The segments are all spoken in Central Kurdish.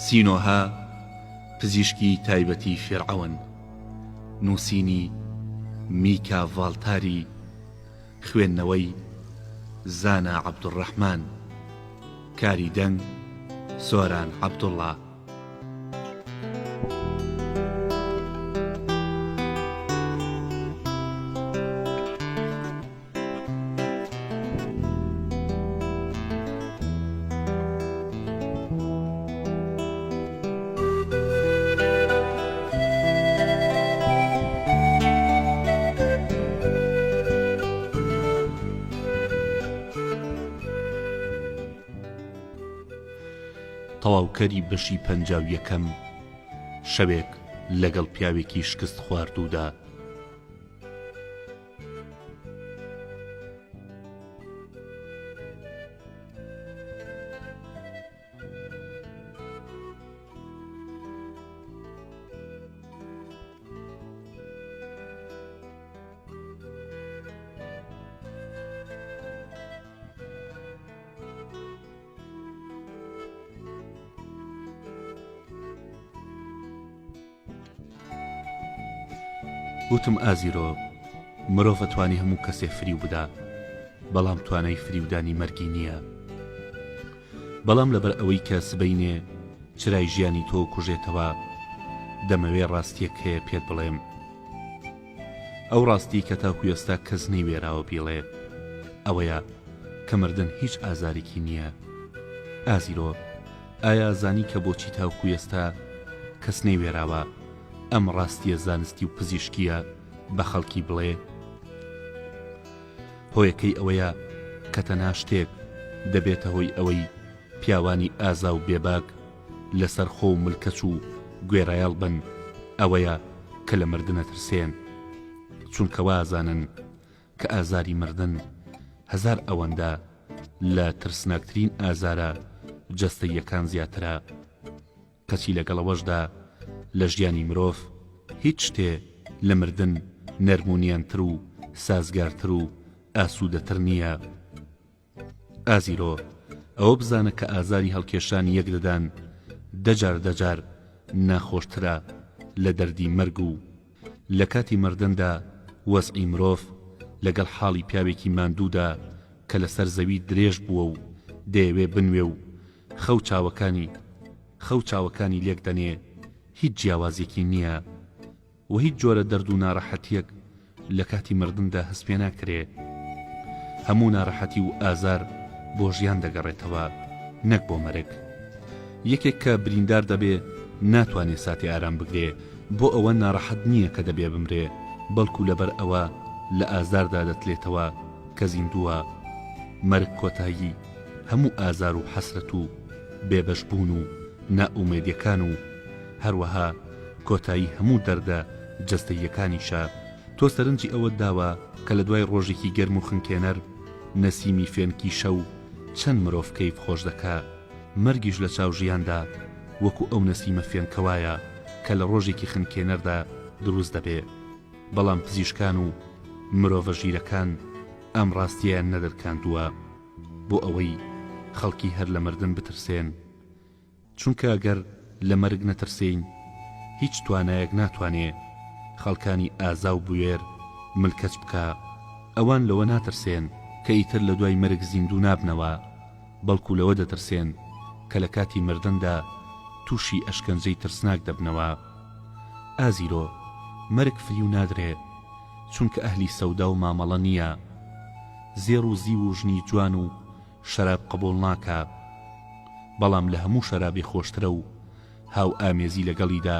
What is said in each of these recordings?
سینۆها پزیشکی تایبەتی فێرعەون، نووسینی میکا ڤاڵتاری، خوێندنەوەی زانا عەبدوڕەحمان، کاری دەنگ سۆران عەبدوڵڵا. تەواوکەری بەشی 51 شەوێک لەگەڵ پیاوێکی شکست خواردوودا. گوتم ئازیرۆ، مرۆڤ ئەتوانی هەموو کەسێ فریو بدا، بەڵام توانای فریودانی مەرگی نییە. بەڵام لەبەر ئەوەی کە سبەینێ چرای ژیانی تۆ کوژێتەوە، دەمەوێ ڕاستیەک هەیە پێت بڵێم. ئەو ڕاستی کە تاکو ئێستا کەس نەیوێراوە بیڵێ ئەوەیە کە مردن هیچ ئازارێکی نییە. ئازیرۆ، ئایا زانی کە بۆچی تاکو ئێستا کەس نەیوێراوە ئەم ڕاستیە زانستی و پزیشکیە بە خەڵکی بڵێ؟ هۆیەکەی ئەوەیە کە تەنها شتێک دەبێتە هۆی ئەوەی پیاوانی ئازا و بێباک لەسەر خۆ و ملکەچ و گوێڕایەڵ بن، ئەوەیە کە لە مردنە ترسێن، چونکە وازانن کە ئازاری مردن هەزار ئەوەندە لە ترسناکترین ئازارە جەستەییەکان زیاترە، کەچی لەگەڵەوەشدا لە ژیانی مرۆڤ هیچ شتێ لە مردن نەرمونیانتر و سازگارتر و ئاسوودەتر نییە. ئازیرۆ، ئەوە بزانە کە ئازاری هەڵکێشانی یەکدەدان دەجار ناخۆشترە لە دەردی مەرگ و لە کاتی مردندا وەزعی مرۆڤ لەگەڵ حاڵی پیاوێکی ماندوودا کە لەسەر زەوی درێژ بووە و دەیەوێ بنوێ و خەو چاوەکانی لێک دەنێ، هیچ جیاوازێکی نییە و هیچ جۆرە دەرد و ناڕەحەتیەک لە کاتی مردندا هەست پێ ناکرێ. هەموو ناڕەحەتی و ئازار بۆ ژیان دەگەڕێتەوە، نەک بۆ مەرگ. یەکێک کە بریندار دەبێ ناتوانێ ساتی ئارام بگرێ، بۆ ئەوە ناڕەحەت نییە کە دەبێ بمرێ، بەڵکو لەبەر ئەوە لە ئازاردا دەتلێتەوە کە زیندووە. مەرگ کۆتایی هەموو ئازار و حەسرەت و بێبەشبوون و نائومێدیەکان و هەروەها کۆتایی هەموو دەردە جەستەییەکانیشە. تۆ سەرنجی ئەوەت داوە کە لە دوای ڕۆژێکی گەرم و خنکێنەر نەسیمی فێنکی شەو چەند مرۆڤ کەیف خۆش دەکا، مەرگیش لە چاو ژیاندا وەکو ئەو نەسیمە فێنکەوایە کە لە ڕۆژێکی خنکێنەردا دروست دەبێ. بەڵام پزیشکان و مرۆڤە ژیرەکان ئەم ڕاستیان نەدەرکاندووە بۆ ئەوەی خەڵکی هەر لە مردن بترسێن، چونکە ئەگەر لە مەرگ نەترسین هیچ توانایەک ناتوانێ خەڵکانی ئازا و بوێر ملکەچ بکە. ئەوان لەوە ناترسێن کە ئیتر لە دوای مەرگ زیندوو نابنەوە، بەڵکو لەوە دەترسێن کە لە کاتی مردندا تووشی ئەشکەنجەی ترسناک دەبنەوە. ئازیرۆ، مەرگ فریو نادرێ، چونکە ئەهلی سەودا و مامەڵە نییە، زێڕ و زیو و ژنی جوان و شەراب قبوڵ ناکە، بەڵام لە هەموو شەرابی خۆشترە و هاو ئامێزی لەگەڵیدا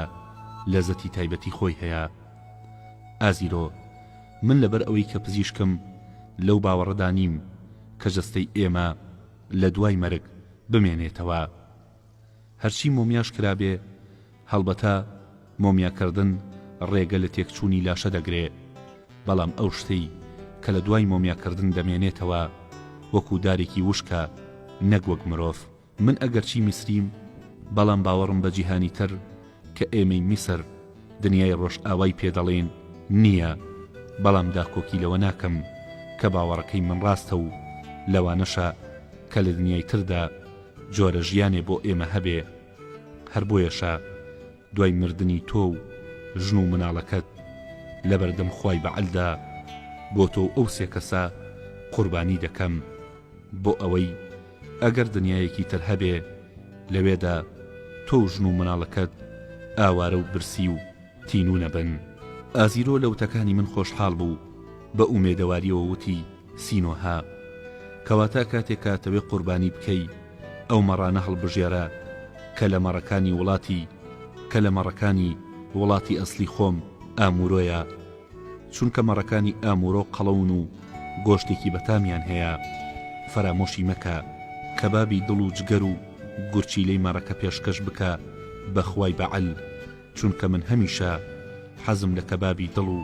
لەزەتی تایبەتی خۆی هەیە. ئازیرۆ، من لەبەر ئەوەی کە پزیشکم لەو باوەڕەدا نیم کە جەستەی ئێمە لە دوای مەرگ بمێنێتەوە. هەرچی مۆمیاش کرابێ، هەڵبەتە مۆمیاکردن ڕێگە لە تێکچوونی لاشە دەگرێ، بەڵام ئەو شتەی کە لە دوای مۆمیاکردن دەمێنێتەوە وەکو دارێکی وشکە، نەک وەک مرۆڤ. من ئەگەرچی میسریم، بەڵام باوەڕم بە جیهانی تر کە ئێمەی میسر دنیای ڕۆژ ئاوای پێدەڵێن نییە، بەڵام داکۆکی لەوە ناکەم کە باوەڕەکەی من ڕاستە و لەوانەشە کە لە دنیای تردا جۆرە ژیانێ بۆ ئێمە هەبێ، هەر بۆیەشە دوای مردنی تۆ و ژن و مناڵەکەت لە بەردەم خوای بەعەلدا بۆ تۆ ئەو سێ کەسە قوربانی دەکەم بۆ ئەوەی ئەگەر دنیایەکی تر هەبێ لەوێدا تۆ و ژن و مناڵەکەت ئاوارە و برسی و تینوو نەبن. ئازیرۆ لە وتەکانی من خۆشحاڵ بوو بە ئومێدەواریەوە وتی سینۆها کەواتە کاتێک کاتەوێ قوربانی بکەی ئەو مەڕانە هەڵبژێرە کە لە مەڕەکانی وڵاتی ئەسلی خۆم ئامورۆیە چونکە مەڕەکانی ئامورۆ قەڵەون و گۆشتێکی بەتامیان هەیە فەرامۆشی مەکە کەبابی دڵ و جگەر و گورچیلەی مەڕەکە پێشکەش بکە بە خوای بەعەل چونکە من هەمیشە حەزم لە کەبابی دڵ و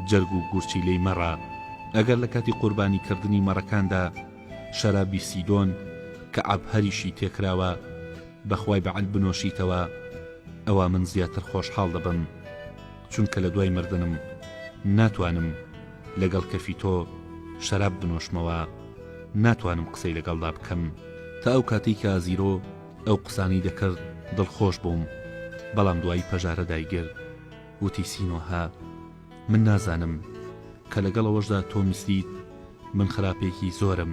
جەرگ و گورچیلەی مەڕە. ئەگەر لە کاتی قوربانی کردنی مەڕەکاندا شەرابی سیدۆن کە عەبهەریشی تێکراوە بەخوای بەعەل بنۆشیتەوە ئەوە من زیاتر خۆشحاڵ دەبم چونکە لە دوای مردنم ناتوانم لەگەڵ کەفی تۆ شەراب بنۆشمەوە ناتوانم قسەی لەگەڵدا بکەم. تا ئەو کاتی کە ئازیرۆ ئەو قسانی دەکرد دڵخۆش بووم بەڵام دوایی پەژارە دایگرت وتی سینۆها من نازانم کە لەگەڵەوەشدا تۆ میستیت من خراپێکی زۆرم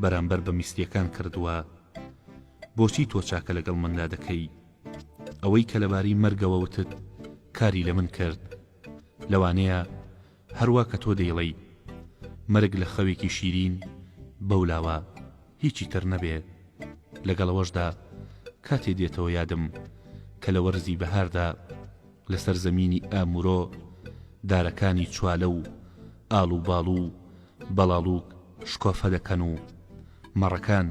بەرامبەر بە میستیەکان کردووە بۆچی تۆ چاکە لەگەڵ مندا دەکەی ئەوەی کە لەباری مەرگەوە وتت کاری لە من کرد لەوانەیە هەروە کە تۆ دەیڵەی مەرگ لە خەوێکی شیرین بەولاوە هیچی تر نەبێ لەگەڵەوەشدا کاتێ دێتەوە یادم کە لە وەرزی بەهاردا لەسەر زەمینی ئامورۆ دارەکانی چوالە و ئاڵ و باڵ و بەڵاڵوک شکۆفە دەکەن و مەڕەکان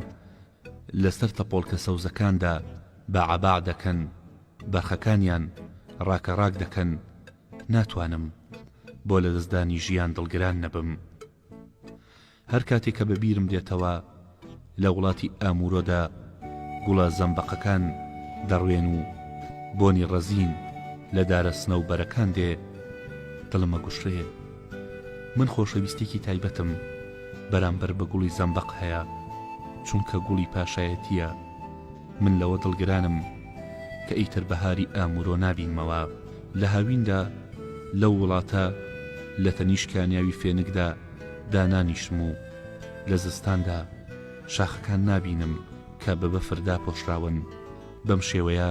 لەسەر تەپۆڵکە سەوزەکاندا بەعەباع دەکەن بەرخەکانیان ڕاکەڕاک دەکەن ناتوانم بۆ لە دەستدانی ژیان دڵگران نەبم. هەر کاتێک کە بەبیرم دێتەوە لە وڵاتی ئامورۆدا گوڵە زەمبەقەکان دەڕوێن و بۆنی ڕەزین لە دارە سنەوبەرەکان دێ دڵمە گوشڕێ من خۆشەویستێکی تایبەتم بەرامبەر بە گوڵی زەمبەق هەیە چونکە گوڵی پاشایەتیە من لەوە دڵگرانم کە ئیتر بەهاری ئامورۆ نابینمەوە. لە هاویندا لەو وڵاتە لە تەنیشکانیاوی فێنکدا دانانیشم و لە زستاندا شاخەکان نابینم کە بە بەفردا پۆشراون. بەم شێوەیە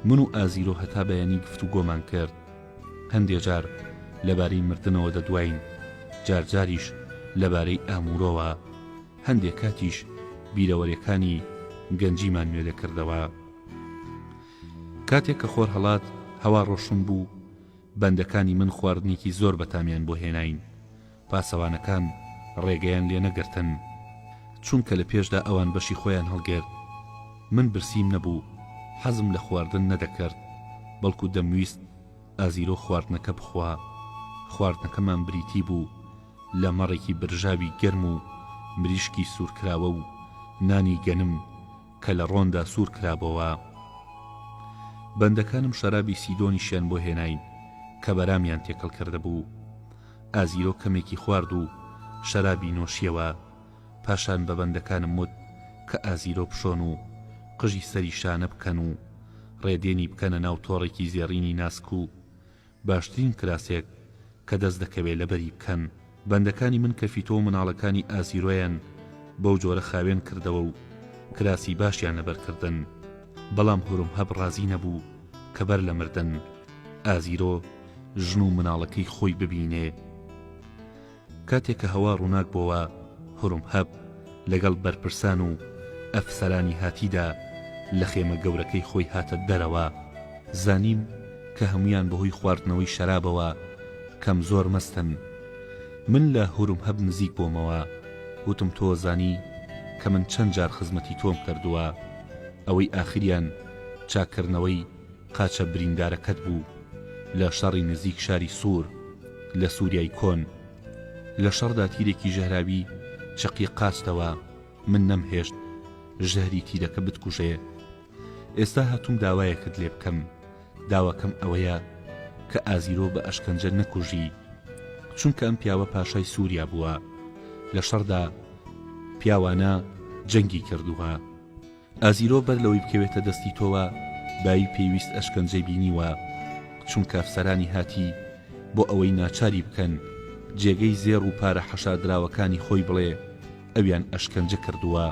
من و ئازیرۆ هەتا بەیانی گفتوگۆمان کرد هەندێک جار لەبارەی مردنەوە دەدواین جارجاریش لەبارەی ئامورۆوە هەندێک کاتیش بیرەوەریەکانی گەنجیمان نوێ دەکردەوە. کاتێک کە خۆر هەڵات هەوا ڕۆشن بوو بەندەکانی من خواردنێکی زۆر بەتامیان بۆ هێناین پاسەوانەکان ڕێگەیان لێ نەگرتن چونکە لە پێشدا ئەوان بەشی خۆیان هەڵگرت. من برسیم نەبوو حەزم لە خواردن نەدەکرد بەڵکو دەمویست ئازیرۆ خواردنەکە بخوا. خواردنەکەمان بریتی بوو لە مەڕێکی برژاوی گەرم و مریشکی سوورکراوە و نانی گەنم کە لە ڕۆندا سوور کرابەوە. بەندەکانم شەرابی سیدۆنیشیان بۆ هێناین کە بەرامیان تێکەڵ کرده بوو. ئازیرۆ کەمێکی خوارد و شەرابی نۆشیەوە پاشان بە بەندەکانم وت کە ئازیرۆ بشۆن و قژی سەری شانە بکەن و ڕێدێنی بکەنە ناو تۆڕێکی زێڕینی ناسک و باشترین کراسێک کە دەست دەکەوێت لەبەری بکەن. بەندەکانی من کەفیتۆ و مناڵەکانی ئازیرۆیان بەو جۆرە خاوێن کردەوە و کراسی باشیان لەبەرکردن بەڵام هورم هەب ڕازی نەبوو کە بەر لە مردن ئازیرۆ ژن و مناڵەکەی خۆی ببینێ. کاتێک کە هەوا ڕووناک بۆوە هورم هەب لەگەڵ بەرپرسان و ئەفسەرانی هاتیدا لە خێمە گەورەکەی خۆی هاتە دەرەوە. زانیم کە هەمویان بەهۆی خواردنەوەی شەرابەوە کەم زۆر مەستن. من لە هورم هەب نزیک بۆمەوە وتم تۆ زانی کە من چەند جار خزمەتی تۆم کردووە ئەوەی ئاخریان چاکردنەوەی قاچە بریندارەکەت بوو لە شەڕی نزیک شاری سوور لە سووریای کۆن. لە شەڕدا تیرێکی ژەهراوی چەقی قاچتەوە من نەمهێشت ژەهری تیرەکە بتکوژێ. ئێستا هاتووم داوایەکت لێ بکەم. داواکەم ئەوەیە کە ئازیرۆ بە ئەشکەنجە نەکوژی چونکە ئەم پیاوە پاشای سووریا بووە لە شەڕدا پیاوانە جەنگی کردووە. ئازیرۆ بەر لەوەی بکەوێتە دەستی تۆوە بای پێویست ئەشکەنجەی بینیوە، چونکە ئەفسەرانی هاتی بۆ ئەوەی ناچاری بکەن جێگەی زێڕ و پارە حەشاردراوەکانی خۆی بڵێ ئەویان ئەشکەنجە کردووە.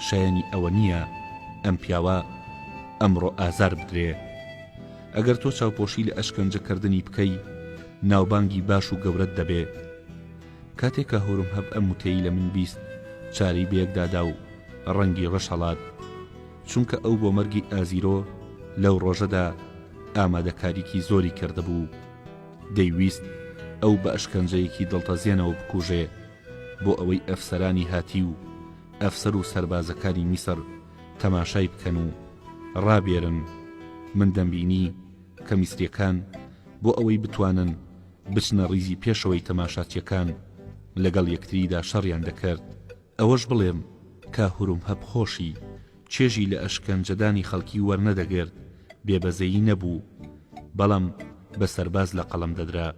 شایەنی ئەوە نییە ئەم پیاوە ئەمڕۆ ئازار بدرێ. ئەگەر تۆ چاوپۆشی لە ئەشکەنجەکردنی بکەی ناوبانگی باش و گەورەت دەبێ. کاتێکە هۆرم هەب ئەم وتەی لە من بیست چارەی بەیەکدادا و ڕەنگی ڕەشەڵات، چونکە ئەو بۆ مەرگی ئازیرۆ لەو ڕۆژەدا ئامادەکاریکی زۆری کردهبوو. دەیویست ئەو بە ئەشکەنجەیەکی دڵتەزێنەوە بکوژێ بۆ ئەوەی ئەفسەرانی هاتی و ئەفسەر و سەربازەکانی میسر تەماشای بکەن و ڕابێرن. من دەمبینی کە میسریەکان بۆ ئەوەی بتوانن بچنە ڕیزی پێشەوەی تەماشاچیەکان لەگەڵ یەکتریدا شەڕیان دەکرد. ئەوەش بڵێم کا هوروم هەب خۆشی چێژی لە ئەشکەنجەدانی خەڵکی وەرنەدەگرت، بێبەزەیی نەبوو، بەڵام بە سەرباز لە قەڵەم دەدرا.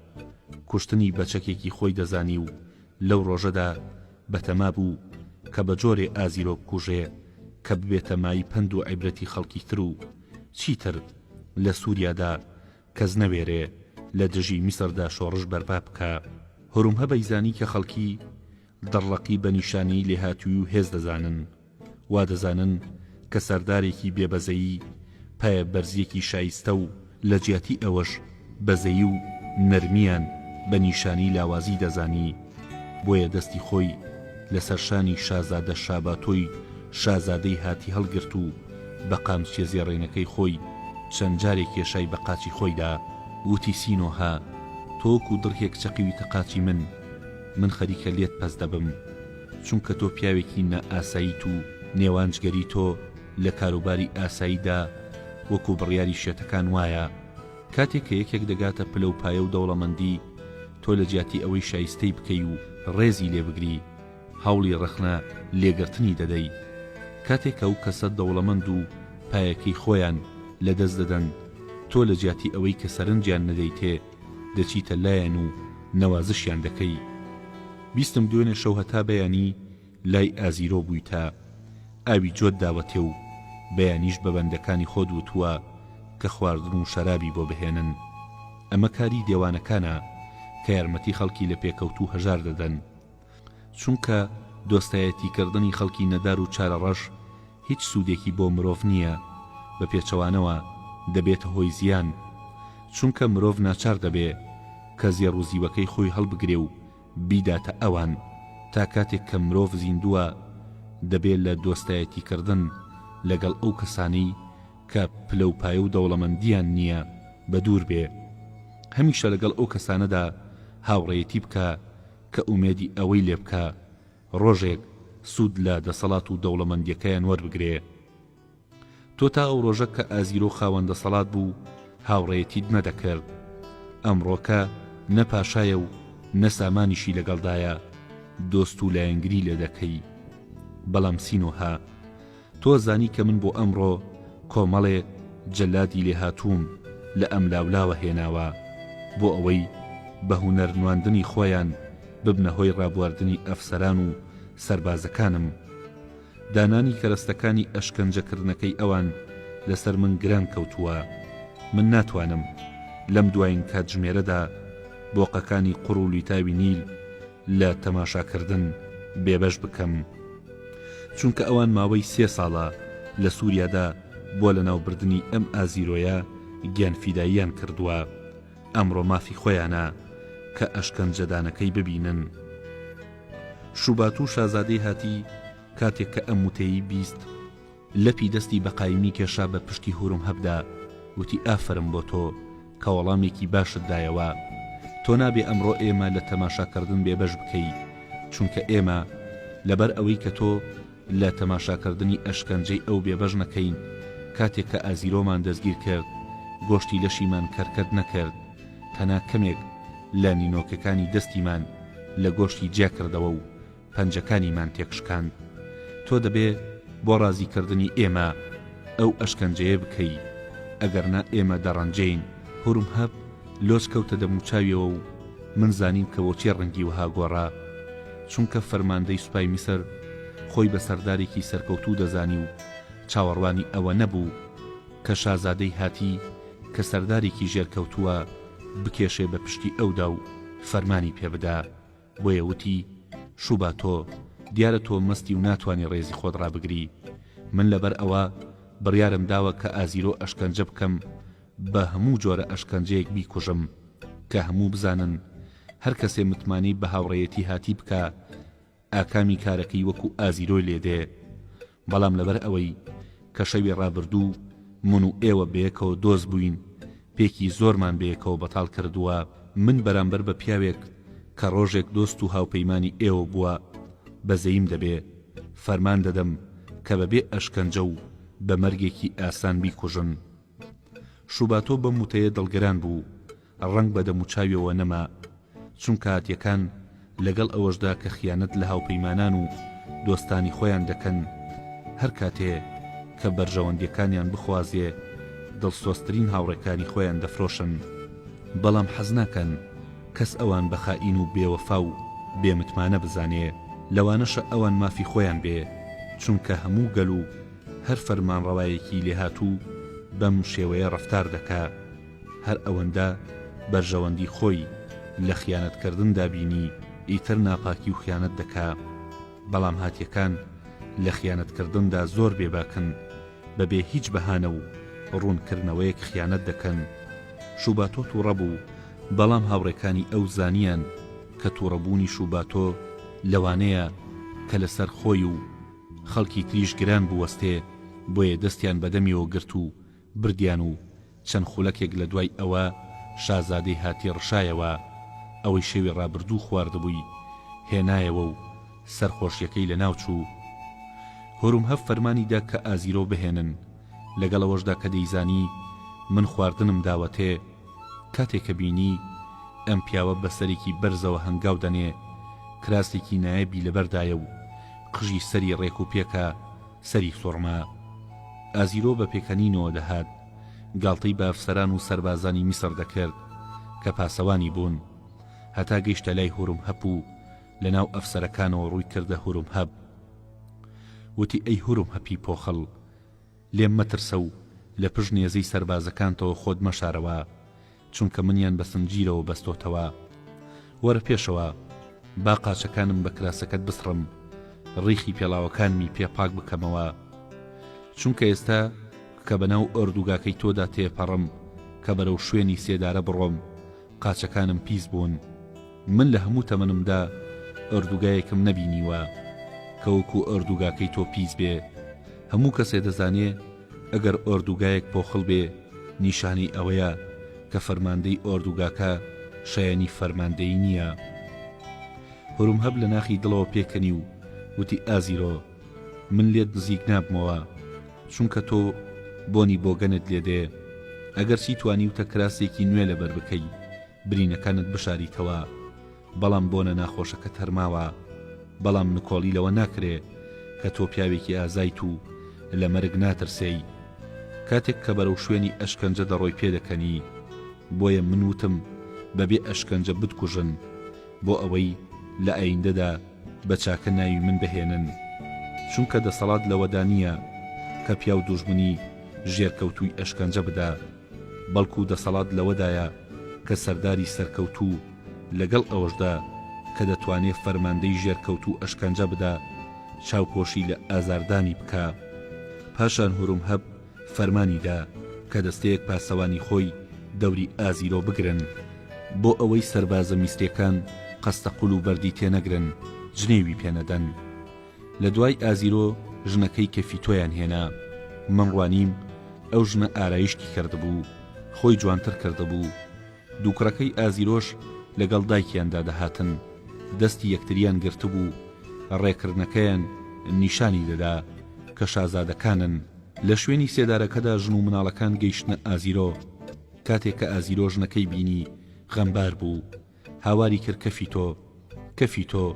کوشتنی بەچەکێکی خۆی دەزانی و لەو ڕۆژەدا بەتەما بوو کە بە جۆرێ ئازیرۆ بکوژێ کە ببێتە مای پند و عیبرەتی خەڵکی تر و چیتر لە سووریادا کەس نەوێرێ لە دژی میسردا شۆڕش بەرپا بکە. هوروم هەبەی زانی کە خەڵکی دڕڵەقی بە نیشانەی لێهاتووی و هێز دەزانن، وا دەزانن کە سەردارێکی بێبەزەیی پایە بەرزیەکی شایستە و لە جیاتی ئەوەش بەزەیی و نەرمیان بە نیشانی لاوازی دەزانی. بۆیە دەستی خۆی لەسەر شانی شازادە شاباتۆی شازادەی هاتی هەڵگرت و بە قامچێ زێڕێنەکەی خۆی چەند جارێک کێشای بە قاچی خۆیدا وتی سینۆها تۆک و دڕکێک چەقیویتە قاچی من خەریکە لێت پەس دەبم، چونکە تۆ پیاوێکی نەئاساییت و نێوانجگەری تۆ لە کاروباری ئاساییدا وەکو بڕیاری شێتەکان وایە. کاتێک کە یەکێک دەگاتە پلە و پایە و دەوڵەمەندی تۆ لە جیاتی ئەوەی شایستەی بکەی و ڕێزی لێ بگری هەوڵی ڕەخنە لێگرتنی دەدەی. کاتێک ئەو کەسە دەوڵەمەند و پایەکەی خۆیان لەدەست دەدەن تۆ لە جیاتی ئەوەی کە سەرنجیان نەدەیتێ دەچیتە لایەن و نەوازشیان دەکەی. بیستم دوێنێ شەو هەتا بەیانی لای ئازیرۆ بوویتە، ئاوی جۆت داوەتێ و بەیانیش بە بەندەکانی خۆت وتووە کە خواردن و شەرابی بۆ بهێنن. ئەمە کاری دێوانەکانە کە یارمەتی خەڵکی لە پێکەوتوو هەژار دەدەن، چونکە دۆستایەتیکردنی خەڵکی نەدار و چارە ڕەش هیچ سوودێکی بۆ مرۆڤ نییە، بە پێچەوانەوە دەبێتە هۆی زیان، چونکە مرۆڤ ناچار دەبێ کە زێڕ و زیوەکەی خۆی هەڵبگرێ و بیداتە ئەوان. تا کاتێک کە مرۆڤ زیندووە دەبێت لە دۆستایەتیکردن لەگەڵ ئەو کەسانی کە پلە و پایە و دەوڵەمەندیان نییە بە دوور بێ. هەمیشە لەگەڵ ئەو کەسانەدا هاوڕێیەتی بکە کە ئومێدی ئەوەی لێ بکە ڕۆژێک سوود لە دەسەڵات و دەوڵەمەندیەکەیان وەربگرێ. تۆ تا ئەو ڕۆژە کە ئازیرۆ خاوەن دەسەڵات بوو هاوڕێیەتیت نەدەکرد. ئەمڕۆکە نە پاشایە و نە سامانیشی لەگەڵدایە دۆست و لایەنگری لێ دەکەی. بەڵام سینۆها تۆ زانی کە من بۆ ئەمڕۆ کۆمەڵێ جەلادی لێ هاتووم لە ئەم لاولاوە هێناوە بۆ ئەوەی بە هونەر نواندنی خۆیان ببنە هۆی ڕابواردنی ئەفسەران و سەربازەکانم. دانانی کەرەستەکانی ئەشکەنجەکردنەکەی ئەوان لەسەر من گران کەوتووە. من ناتوانم لەم دوایین کاتژمێرەدا بۆقەکانی قوڕ و لیتاوی نیل لە تەماشاکردن بێبەش بکەم، چونکە ئەوان ماوەی 3 ساڵە لە سووریادا بۆ لەناوبردنی ئەم ئازیرۆیە گیانفیداییان کردووە. ئەمڕۆ مافی خۆیانە کە ئەشکەنجەدانەکەی ببینن. شوبات و شازادەی هاتی کاتێک کە ئەم وتەیی بیست لەپی دەستی بە قایمی کێشا بە پشتی هوروم هەبدا وتی ئافرم بۆ تۆ کە وەڵامێکی باشت دایەوە. تۆ نابێ ئەمڕۆ ئێمە لە تەماشاکردن بێبەش بکەی، چونکە ئێمە لەبەر ئەوەی کە تۆ لە تەماشاکردنی ئەشکەنجەی ئەو بێبەش نەکەین کاتێک کە ئازیرۆمان دەستگیر کرد گۆشتی لەشیمان کەرکەت نەکرد، تەنها کەمێک لە نینۆکەکانی دەستیمان لە گۆشتی جیا کردەوە و پەنجەکانیمان تێکشکاند. تۆ دەبێ بۆ ڕازیکردنی ئێمە ئەو ئەشکەنجەیە بکەی، ئەگەرنا ئێمە دەڕەنجەین. هوروم هەب لۆچ کەوتە دەموچاویەوە و من زانیم کە بۆچی ڕەنگی وها گۆڕا، چونکە فەرماندەی سوپای میسر خۆی بە سەردارێکی سەرکەوتوو دەزانی و چاوەڕوانی ئەوە نەبوو کە شازادەی هاتی کە سەردارێکی ژێرکەوتووە بکێشێ بە پشتی ئەودا و فەرمانی پێبدا. بۆیە وتی شوبا تۆ دیارە تۆ مەستی و ناتوانێ ڕێزی خۆت ڕابگری. من لەبەر ئەوە بڕیارم داوە کە ئازیرۆ ئەشکەنجە بکەم، بە هەموو جۆرە ئەشکەنجەیەک بیکوژم کە هەموو بزانن هەر کەسێ متمانی بە هاوڕێیەتی هاتی بکە ئاکامی کارەکەی وەکو ئازیرۆی لێدێ. بەڵام لەبەر ئەوەی کە شەوی ڕابردوو من و ئێوە بەیەکەوە دۆست بووین، پێکی زۆرمان بەیەکەوە بەتاڵ کردووە، من بەرامبەر بە پیاوێک کە ڕۆژێک دۆست و هاوپەیمانی ئێوە بووە بەزەیم دەبێ فەرمان دەدەم کە بەبێ ئەشکەنجە و بە مەرگێکی ئاسان بیکوژن. شوباتۆ بەم وتەیە دڵگەران بوو، ڕەنگ بە دەموچاویەوە نەما، چونکە هاتیەکان لەگەڵ ئەوەشدا کە خیانەت لە هاوپەیمانان و دۆستانی خۆیان دەکەن، هەر کاتێ کە بەرژەوەندیەکانیان بخوازێ دڵسۆزترین هاوڕێکانی خۆیان دەفرۆشن. بەڵام حەز ناکەن کەس ئەوان بە خائین و بێوەفا و بێمتمانە بزانێ، لەوانەشە ئەوان مافی خۆیان بێ، چونکە هەموو گەل و هەر فەرمانڕەوایەکی لێهاتوو بەم شێوەیە ڕەفتار دەکا. هەر ئەوەندە بەرژەوەندی خۆی لە خیانەتکردندا بینی ئیتر ناپاکی و خیانەت دەکا. بەڵام هاتیەکان لە خیانەتکردندا زۆر بێباکن، بەبێ هیچ بەهانە و ڕوونکردنەوەیەک خیانەت دەکەن. شوباتۆ تووڕە بوو، بەڵام هاوڕێکانی ئەو زانیان کە تووڕەبوونی شوباتۆ لەوانەیە کە لەسەر خۆی و خەڵکی تریش گران بوەستێ، بۆیە دەستیان بەدەمیەوە گرت و بردیان و چەند خولەکێک لە دوای ئەوە شازادەی هاتی ڕشایەوە. ئەوەی شێوی ڕابردوو خواردبووی هێنایەوە و سەرخۆشیەکەی لە ناوچوو. هۆرومهەب فەرمانیدا کە ئازیرۆ بهێنن، لەگەڵەوەشدا کە دەیزانی من خواردنم داوەتێ. کاتێککە بینی ئەم پیاوە بەسەرێکی بەرزەوە هەنگاو دەنێ، کراسێکی نایەبی لەبەردایە و قژی سەری ڕێک و پێکە سەری سۆڕما. ئازیرۆ بە پێکەنینەوە دەهات، گاڵتەی بە ئەفسەران و سەربازانی میسر دەکرد کە پاسەوانی بوون، هەتا گەیشتە لای هۆرومهەب و لە ناو ئەفسەرەکانەوە ڕووی کردە هۆرومهەب. وتی ئەی هۆرومهەپی پۆخەڵ، لێم مەترسە و لە پشت نێزەی سەربازەکانتەوە خۆت مەشارەوە، چونکە منیان بە سنجیرەوە بەستۆتەوە. وەرە پێشەوە با قاچەکانم بە کراسەکەت بسڕم، ڕیخی پێڵاوەکانمی پێپاک بکەمەوە، چونکە ئێستا کە بەناو ئۆردوگاکەی تۆدا تێپەڕم کە بەرەو شوێنی سێدارە بڕۆم، قاچەکانم پیس بوون. من لە هەموو تەمەنمدا ئۆردوگایەکم نەبینیوە کە وەکو ئۆردوگاکەی تۆ پیس بێ. هەموو کەسێ دەزانێ ئەگەر ئۆردوگایەک پۆخڵ بێ نیشانەی ئەوەیە کە فەرماندەی ئۆردوگاکە شایەنی فەرماندەی نییە. هۆرومهەب لە ناخی دڵەوە پێکەنی و وتی ئازیرۆ، من لێت نزیک نابمەوە، چونکە تۆ بۆنی بۆگەنت لێدێ. ئەگەر چی توانیوتە کراسێکی نوێ لەبەر بکەی برینەکانت بشاریتەوە، بەڵام بۆنە ناخۆشەکە هەرماوە. بەڵام نکۆڵی لەوە ناکرێ کە تۆ پیاوێکی ئازایت و لە مەرگ ناترسێی کاتێک کە بەرەو شوێنی ئەشکەنجە دەڕۆی پێدەکەنی. بۆیە من وتم بەبێ ئەشکەنجە بتکوژن، بۆ ئەوەی لە ئایندەدا بە چاکە ناوی من بهێنن، چونکە دەسەڵات لەوەدا نییە کە پیا و دوژمنی ژێرکەوتووی ئەشکەنجە بدا، بەڵکو دەسەڵات لەوەدایە کە سەرداری سەرکەوتوو لەگەڵ ئەوەشدا کە دەتوانێت فەرماندەی ژێرکەوتوو ئەشکەنجە بدا چاوپۆشی لە ئازاردانی بکە. پاشان هۆرومهەب فەرمانیدا کە دەستەیەک پاسەوانی خۆی دەوری ئازیرۆ بگرن، بۆ ئەوەی سەربازە میستریەکان قەستەقول و بەردی تێنەگرن، جنێوی پێنەدەن. لە دوای ئازیرۆ ژنەکەی کەفیتۆیان هێنا. من ڕوانیم ئەو ژنە ئارایشتی کردبوو، خۆی جوانتر کردبوو. دووکڕەکەی ئازیرۆش لەگەڵ دایکیاندا دەهاتن، دەستی یەکتریان گرتبوو، ڕێکردنەکەیان نیشانی دەدا کە شازادەکانن. لە شوێنی سێدارەکەدا ژن و مناڵەکان گەیشتنە ئازیرۆ. کاتێک کە ئازیرۆ ژنەکەی بینی غەمبار بوو، هاواری کرد کەفیتۆ، کەفیتۆ،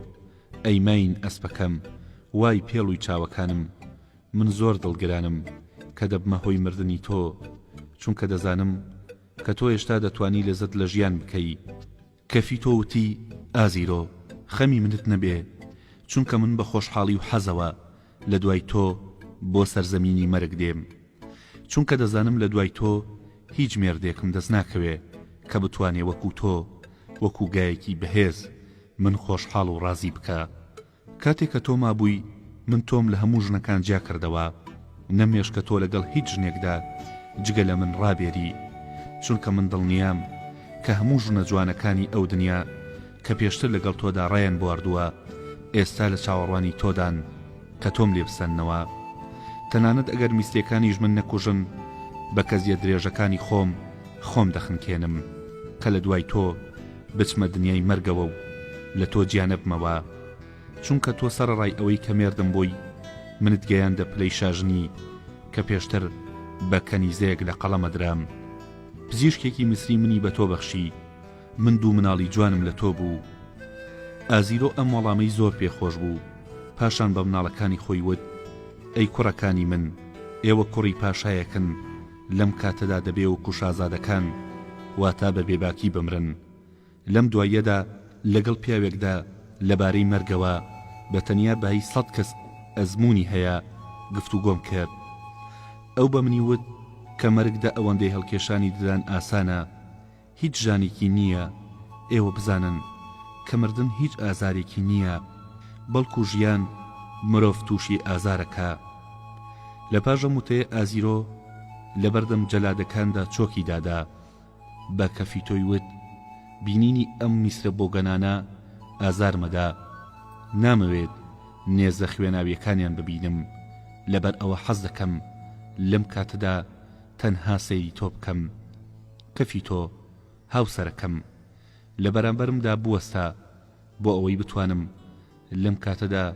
ئەی ماین ئەسپەکەم، وای پێڵووی چاوەکانم، من زۆر دڵگرانم کە دەبمە هۆی مردنی تۆ، چونکە دەزانم کە تۆ هێشتا دەتوانی لەزەت لە ژیان بکەی. کەفیتۆ وتی ئازیرۆ، خەمی منت نەبێ، چونکە من بە خۆشحاڵی و حەزەوە لە دوای تۆ بۆ سەرزەمینی مەرگ دێم، چونکە دەزانم لە دوای تۆ هیچ مێردێکم دەست ناکەوێ کە بتوانێ وەکو تۆ وەکو گایەکی بەهێز من خۆشحاڵ و ڕازی بکە. کاتێک کە تۆ مابووی من تۆم لە هەموو ژنەکان جیا کردەوە، نەمێش کە تۆ لەگەڵ هیچ ژنێکدا جگە لە من ڕابێری، چونکە من دڵنیام کە هەموو ژنە جوانەکانی ئەو دنیا کە پێشتر لەگەڵ تۆدا ڕایان بواردووە ئێستا لە چاوەڕوانی تۆدان کە تۆم لێ بسەننەوە. تەنانەت ئەگەر میستێکانیش من نەکوژن بە کەزیە درێژەکانی خۆم دەخنکێنم کە لە دوای تۆ بچمە دنیای مەرگەوە و لە تۆ گیانە بمەوە، چونکە تۆ سەرڕای ئەوەی کە مێردم بووی منت گەیاندە پلەی شاژنی کە پێشتر بە کەنیزەیەک لە قەڵەمە درام. پزیشکێکی میسری منی بە تۆ بەخشی، من دوو مناڵی جوانم لە تۆ بوو. ئازیرۆ ئەم وەڵامەی زۆر پێخۆش بوو، پاشان بە مناڵەکانی خۆی وت: ئەی کوڕەکانی من، ئێوە کوڕی پاشایەکن، لەم کاتەدا دەبێ وەکو شازادەکان واتا بە بێباکی بمرن. لەم دواییەدا لەگەڵ پیاوێکدا لەبارەی مەرگەوە بە تەنیا بای 100 کەس ئەزمموی هەیە گفتوگۆم کرد. ئەو بە منی وت کە مەرگدا ئەوەندەی هەڵکێشانی ددان ئاسانە، هیچ ژانێکی نییە. ئێوە بزانن کە مردن هیچ ئازارێکی نییە، بەڵکو ژیان مرۆڤ تووشی ئازارەکە. لە پاژەم وتەیە ئازیرۆ لە بەردەم جەلادەکاندا چۆکی دادا، بە کەفی تۆی وت: بینینی ئەم میسرە بۆگەنانە ئازارمەدا، نامەوێت نێزە خوێناویەکانیان ببینم، لەبەر ئەوە حەز دەکەم لەم کاتەدا تەنها سەیری تۆ بکەم. کەفی تۆ هاوسەرەکەم لە بەرامبەرمدا بوەستە بۆ ئەوەی بتوانم لەم کاتەدا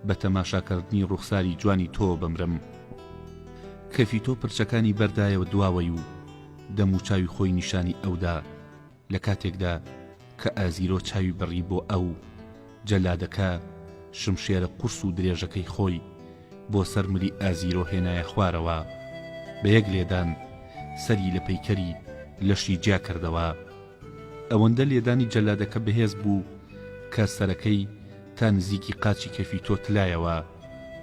بە تەماشاکردنی ڕوخساری جوانی تۆ بمرم. کەفی تۆ پرچەکانی بەردایەوە دواوەی و دەم و چاوی خۆی نیشانی ئەودا لە کاتێکدا کە ئازیرۆ چاوی بڕی بۆ ئەو جەلادەکە شمشێرە قورس و درێژەکەی خۆی بۆ سەر ملی ئازیرۆ هێنایە خوارەوە، بە یەک لێدان سەری لە پەیکەری لەشی جیا کردەوە. ئەوەندە لێدانی جەلادەکە بەهێز بوو کە سەرەکەی تا نزیکی قاچی کەفی تۆ تلایەوە.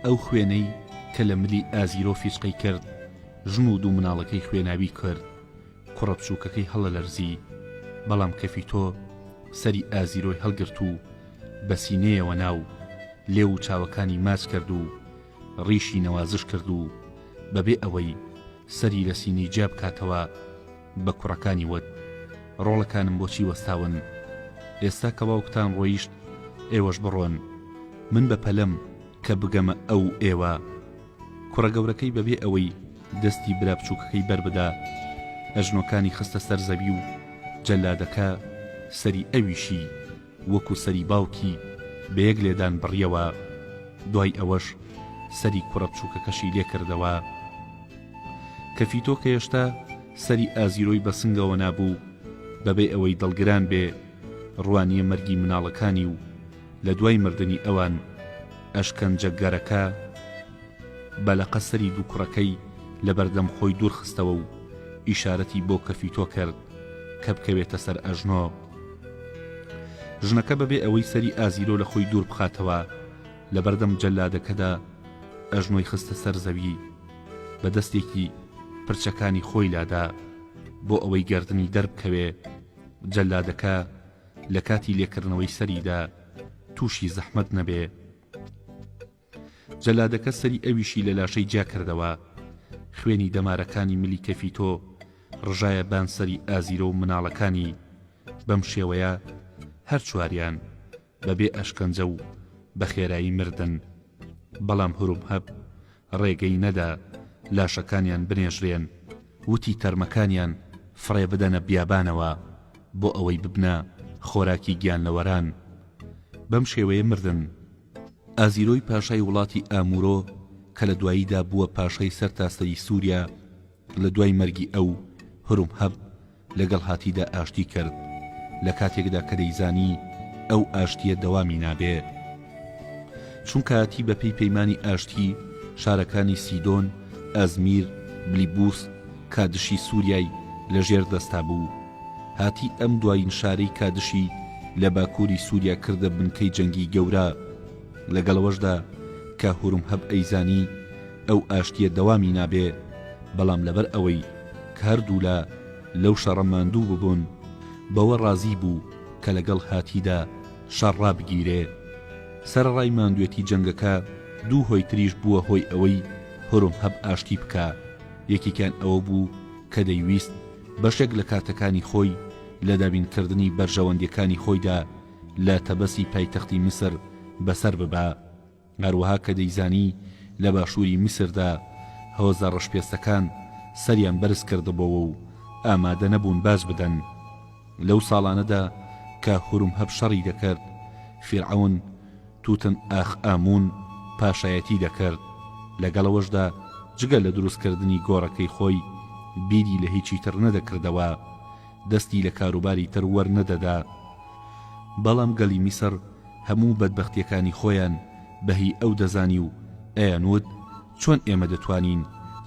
ئەو خوێنەی کە لە ملی ئازیرۆ فیچقەی کرد، ژن و دوو مناڵەکەی خوێناوی کرد. کوڕە بچووکەکەی هەڵە لەرزی، بەڵام کەفی تۆ سەری ئازیرۆی هەڵگرت و بە سینەیەوە ناو لێ و چاوەکانی ماچ کرد و ڕیشی نەوازش کرد و بەبێ ئەوەی سەری لە سینەی جیا بکاتەوە بە کوڕەکانی وت: ڕۆڵەکانم بۆچی وەستاون؟ ئێستا کە باوکتان ڕۆیشت ئێوەش بڕۆن، من بە پەلەم کە بگەمە ئەو ئێوە. کوڕە گەورەکەی بەبێ ئەوەی دەستی برا بچووکەکەی بەربدا، ئەژنۆکانی خستە سەر زەوی و جەلادەکە سەری ئەویشی وەکو سەری باوکی بە یەک لێدان بڕیەوە. دوای ئەوەش سەری کوڕە بچووکەکەشی لێ کردەوە. کەفی تۆ کە هێشتا سەری ئازیرۆی بە سنگەوە نابوو، بەبێ ئەوەی دڵگران بێ ڕوانیە مەرگی مناڵەکانی و لە دوای مردنی ئەوان ئەشکەنجەگەرەکە بەلەقە سەری دوو کوڕەکەی لە بەردەم خۆی دوور خستەوە و ئیشارەتی بۆ کەفی تۆ کرد کە بکەوێتە سەر ئەژنۆ. ژنەکە بەبێ ئەوەی سەری ئازیرۆ لە خۆی دوور بخاتەوە لە بەردەم جەلادەکەدا ئەژنۆی خستە سەر زەوی، بە دەستێکی پرچەکانی خۆی لادا بۆ ئەوەی گەردنی دەربکەوێ. جەلادەکە لە کاتی لێکردنەوەی سەریدا تووشی زەحمەت نەبێ. جەلادەکە سەری ئەویشی لە لاشەی جیا کردەوە. خوێنی دەمارەکانی ملی کەفی تۆ ڕژایە بان سەری ئازیرۆ و مناڵەکانی. بەم شێوەیە هەر چواریان بەبێ ئەشکەنجە و بە خێرایی مردن، بەڵام هوروم هەب ڕێگەی نەدا لاشەکانیان بنێژرێن، وتی تەرمەکانیان فڕێ بدەنە بیابانەوە بۆ ئەوەی ببنە خۆراکی گیانلەوەران. بەم شێوەیە مردن. ئازیرۆی پاشای وڵاتی ئامورۆ کە لە دواییدا بووە پاشای سەرتاسەری سووریا، لە دوای مەرگی ئەو هوروم هەب لەگەڵ هاتیدا ئاشتی کرد، لە کاتێکدا کە دەیزانی ئەو ئاشتیە دەوامی نابێ. چونکە هاتی بەپێی پەیمانی ئاشتی شارەکانی سیدۆن، ئەزمیر، بلیبوس کادشی سووریای لەژێر دەستا بوو. هاتی ئەم دوایین شارەی کادشی لە باکووری سووریا کردە بنکەی جەنگی گەورە. لەگەڵەوەشدا کە هوروم هەب ئەیزانی ئەو ئاشتیە دەوامی نابێ، بەڵام لەبەر ئەوەی کە هەردوو لەو شەڕە ماندوو ببوون بەوە ڕازی بوو کە لەگەڵ هاتیدا شەڕ بگیرێ. سەرڕای ماندوێتی جەنگەکە دوو هۆی تریش بووە هۆی ئەوەی هورمهەب ئاشتی بکە. یەکێکیان ئەوە بوو کە دەیویست بەشێک لە کاتەکانی خۆی لە دابینکردنی بەرژەوەندیەکانی خۆیدا لە تەبەسی پایتەختی میسر بەسەر ببا. هەروەها کە دەیزانی لە باشووری میسردا هۆزە ڕەشپێستەکان سەریان بەرز کردبەوە و ئامادە نەبوون باش بدەن. لەو ساڵانەدا کە هورمهەب شەڕی دەکرد، فیرعەون توتن ئاخ ئامون پاشایەتی دەکرد. لەگەڵەوەشدا جگە لە دروستکردنی گۆڕەکەی خۆی بیری لە هیچی تر نەدەکردەوە، دەستی لە کاروباری تر وەرنەدەدا. بەڵام گەلی میسر هەموو بەدبەختیەکانی خۆیان بەهی ئەو دەزانی و ئەیانوت چۆن ئێمە دەتوانین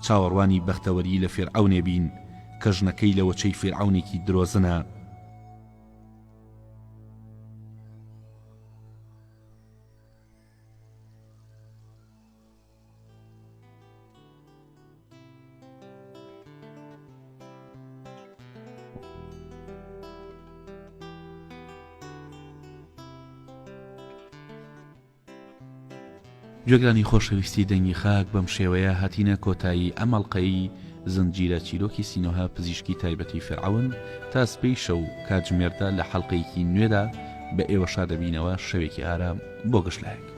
چاوەڕوانی بەختەوەری لە فیرعەونێ بین کە ژنەکەی لە وەچەی فیرعەونێکی درۆزنە. گوێگرانی خۆشەویستی دەنگی خاک، بەم شێوەیە هاتینە کۆتایی ئەمەڵقەی زنجیرە چیرۆکی سینۆها پزیشکی تایبەتی فیرعەون تا سبەی شەو کاتژمێردا لە حەڵقەیەکی نوێدا بە ئێوە شادەبینەوە شەوێکی ئارام بۆ گەشتلایەک.